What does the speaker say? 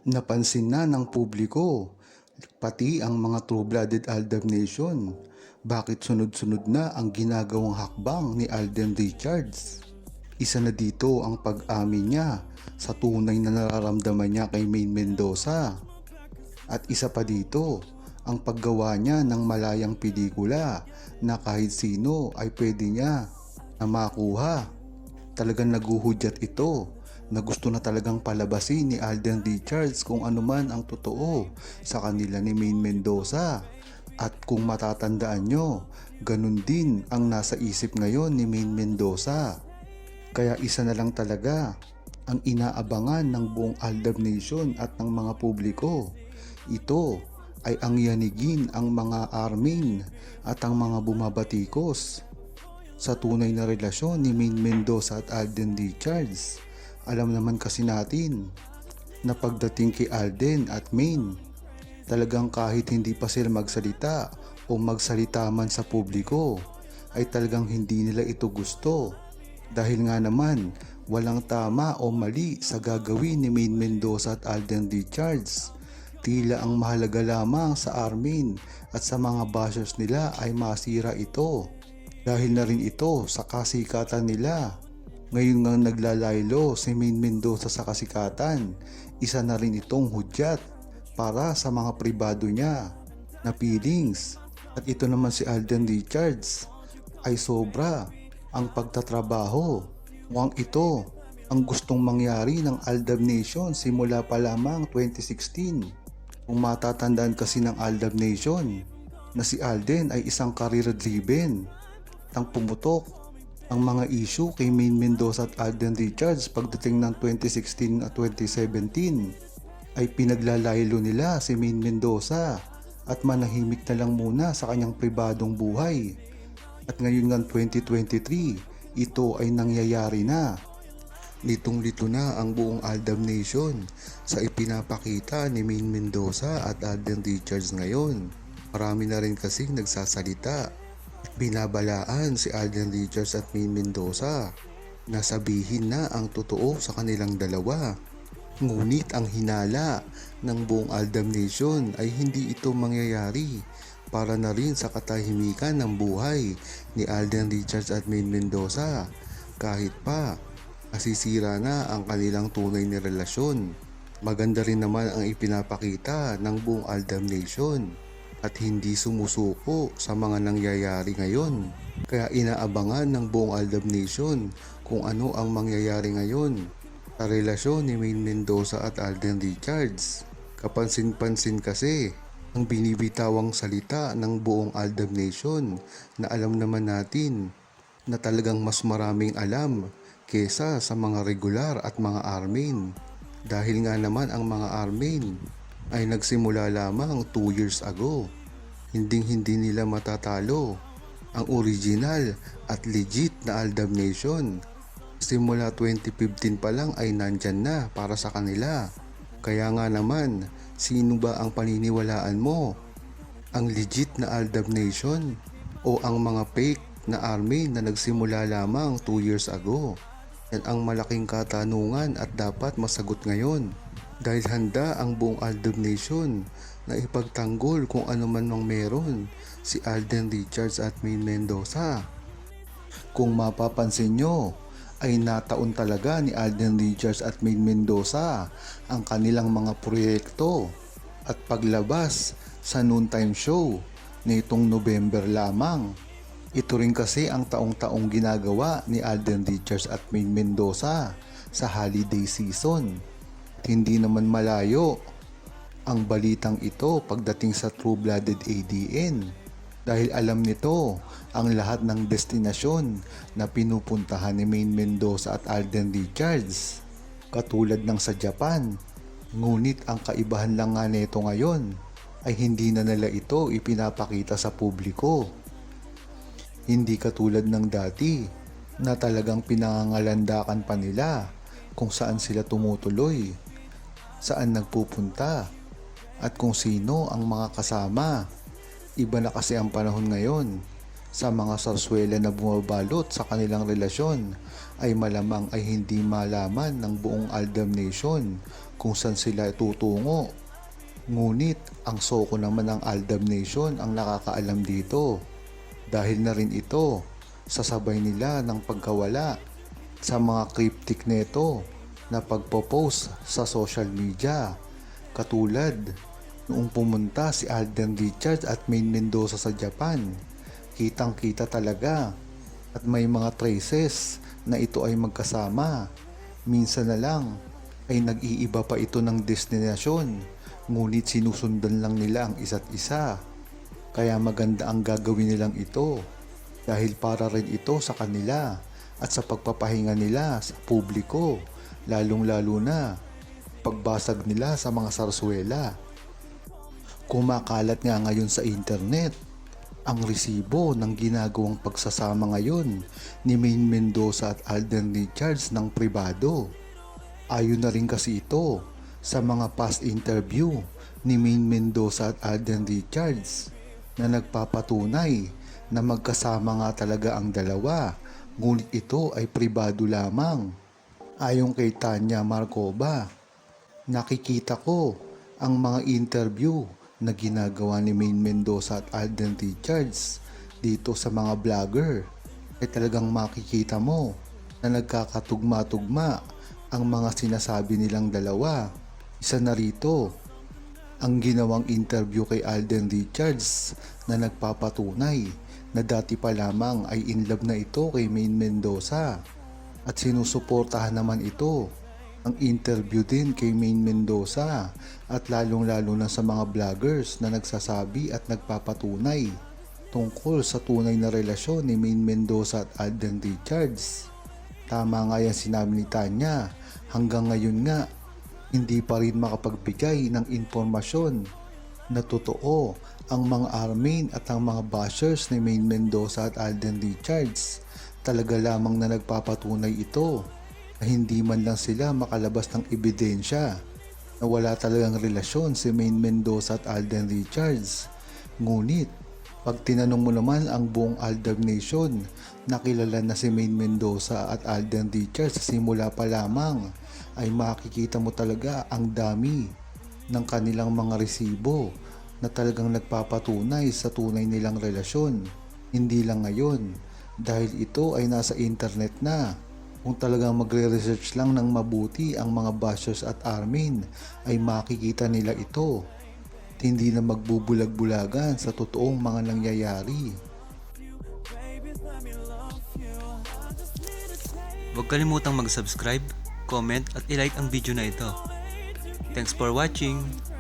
Napansin na ng publiko, pati ang mga true-blooded Aldab Nation, bakit sunod-sunod na ang ginagawang hakbang ni Alden Richards. Isa na dito ang pag-amin niya sa tunay na nararamdaman niya kay Maine Mendoza. At isa pa dito, ang paggawa niya ng malayang pelikula na kahit sino ay pwede niya na makuha. Talagang naguhudyat ito na gusto na talagang palabasin ni Alden Richards kung ano man ang totoo sa kanila ni Maine Mendoza. At kung matatandaan nyo, ganun din ang nasa isip ngayon ni Maine Mendoza. Kaya isa na lang talaga ang inaabangan ng buong Aldab Nation at ng mga publiko. Ito ay ang yanigin ang mga armin at ang mga bumabatikos sa tunay na relasyon ni Maine Mendoza at Alden Richards. Alam naman kasi natin na pagdating kay Alden at Maine, talagang kahit hindi pa sila magsalita o magsalita man sa publiko, ay talagang hindi nila ito gusto. Dahil nga naman, walang tama o mali sa gagawin ni Maine Mendoza at Alden Richards. Tila ang mahalaga lamang sa armin at sa mga bashers nila ay masira ito. Dahil na rin ito sa kasikatan nila. Ngayon nga naglalaylo si Maine Mendoza sa kasikatan, isa na rin itong hudyat para sa mga pribado niya na feelings. At ito naman si Alden Richards ay sobra ang pagtatrabaho. Mukhang ito ang gustong mangyari ng Aldab Nation simula pa lamang 2016. Kung matatandaan kasi ng Aldab Nation na si Alden ay isang career-driven ang pumutok ang mga issue kay Maine Mendoza at Alden Richards pagdating ng 2016 at 2017 ay pinaglalaylo nila si Maine Mendoza at manahimik na lang muna sa kanyang pribadong buhay. At ngayon ng 2023, ito ay nangyayari na. Litong-lito na ang buong Aldab Nation sa ipinapakita ni Maine Mendoza at Alden Richards ngayon. Marami na rin kasing nagsasalita. Binabalaan si Alden Richards at Maine Mendoza na sabihin na ang totoo sa kanilang dalawa. Ngunit ang hinala ng buong Aldab Nation ay hindi ito mangyayari para na rin sa katahimikan ng buhay ni Alden Richards at Maine Mendoza kahit pa nasisira na ang kanilang tunay na relasyon. Maganda rin naman ang ipinapakita ng buong Aldab Nation at hindi sumusuko sa mga nangyayari ngayon. Kaya inaabangan ng buong Aldab Nation kung ano ang mangyayari ngayon sa relasyon ni Maine Mendoza at Alden Richards. Kapansin-pansin kasi ang binibitawang salita ng buong Aldab Nation na alam naman natin na talagang mas maraming alam kesa sa mga regular at mga armin. Dahil nga naman ang mga armin ay nagsimula lamang 2 years ago. Hindi nila matatalo ang original at legit na Aldab Nation. Simula 2015 pa lang ay nandyan na para sa kanila. Kaya nga naman, sino ba ang paniniwalaan mo? Ang legit na Aldab Nation o ang mga fake na army na nagsimula lamang 2 years ago? Yan ang malaking katanungan at dapat masagot ngayon. Dahil handa ang buong Aldab Nation na ipagtanggol kung ano man mang meron si Alden Richards at Maine Mendoza. Kung mapapansin nyo, ay nataon talaga ni Alden Richards at Maine Mendoza ang kanilang mga proyekto at paglabas sa noontime show nitong November lamang. Ito rin kasi ang taong-taong ginagawa ni Alden Richards at Maine Mendoza sa holiday season. Hindi naman malayo ang balitang ito pagdating sa true-blooded ADN dahil alam nito ang lahat ng destinasyon na pinupuntahan ni Maine Mendoza at Alden Richards katulad ng sa Japan. Ngunit ang kaibahan lang nga nito ngayon ay hindi na nila ito ipinapakita sa publiko. Hindi katulad ng dati na talagang pinangangalandakan pa nila kung saan sila tumutuloy, saan nagpupunta, at kung sino ang mga kasama. Iba na kasi ang panahon ngayon. Sa mga sarswela na bumabalot sa kanilang relasyon ay malamang ay hindi malaman ng buong Aldab Nation kung saan sila tutungo. Ngunit ang Soko naman ng Aldab Nation ang nakakaalam dito dahil na rin ito sa sabay nila ng pagkawala sa mga cryptic neto na pagpo-post sa social media. Katulad noong pumunta si Alden Richards at Maine Mendoza sa Japan, kitang kita talaga at may mga traces na ito ay magkasama. Minsan na lang ay nag-iiba pa ito ng destinasyon, ngunit sinusundan lang nila ang isa't isa. Kaya maganda ang gagawin nilang ito dahil para rin ito sa kanila at sa pagpapahinga nila sa publiko, lalong-lalo na pagbasag nila sa mga sarswela. Kumakalat nga ngayon sa internet ang resibo ng ginagawang pagsasama ngayon ni Maine Mendoza at Alden Richards ng pribado. Ayon na rin kasi ito sa mga past interview ni Maine Mendoza at Alden Richards na nagpapatunay na magkasama nga talaga ang dalawa, ngunit ito ay pribado lamang. Ayon kay Tanya Marcova, nakikita ko ang mga interview na ginagawa ni Maine Mendoza at Alden Richards dito sa mga vlogger ay talagang makikita mo na nagkakatugma-tugma ang mga sinasabi nilang dalawa. Isa na rito ang ginawang interview kay Alden Richards na nagpapatunay na dati pa lamang ay in love na ito kay Maine Mendoza at sinusuportahan naman ito ang interview din kay Maine Mendoza at lalong-lalo na sa mga vloggers na nagsasabi at nagpapatunay tungkol sa tunay na relasyon ni Maine Mendoza at Alden Richards. Tama nga yan sinabi ni Tanya, hanggang ngayon nga hindi pa rin makapagbigay ng impormasyon na totoo ang mga armin at ang mga bashers ni Maine Mendoza at Alden Richards. Talaga lamang na nagpapatunay ito na hindi man lang sila makalabas ng ebidensya na wala talagang relasyon si Maine Mendoza at Alden Richards. Ngunit pag tinanong mo naman ang buong Aldab Nation na kilala na si Maine Mendoza at Alden Richards sa simula pa lamang, ay makikita mo talaga ang dami ng kanilang mga resibo na talagang nagpapatunay sa tunay nilang relasyon. Hindi lang ngayon dahil ito ay nasa internet na. Kung talagang magre-research lang ng mabuti ang mga bashers at armin ay makikita nila ito at hindi na magbubulag-bulagan sa totoong mga nangyayari. Huwag kalimutang mag-subscribe, comment at i-like ang video na ito. Thanks for watching!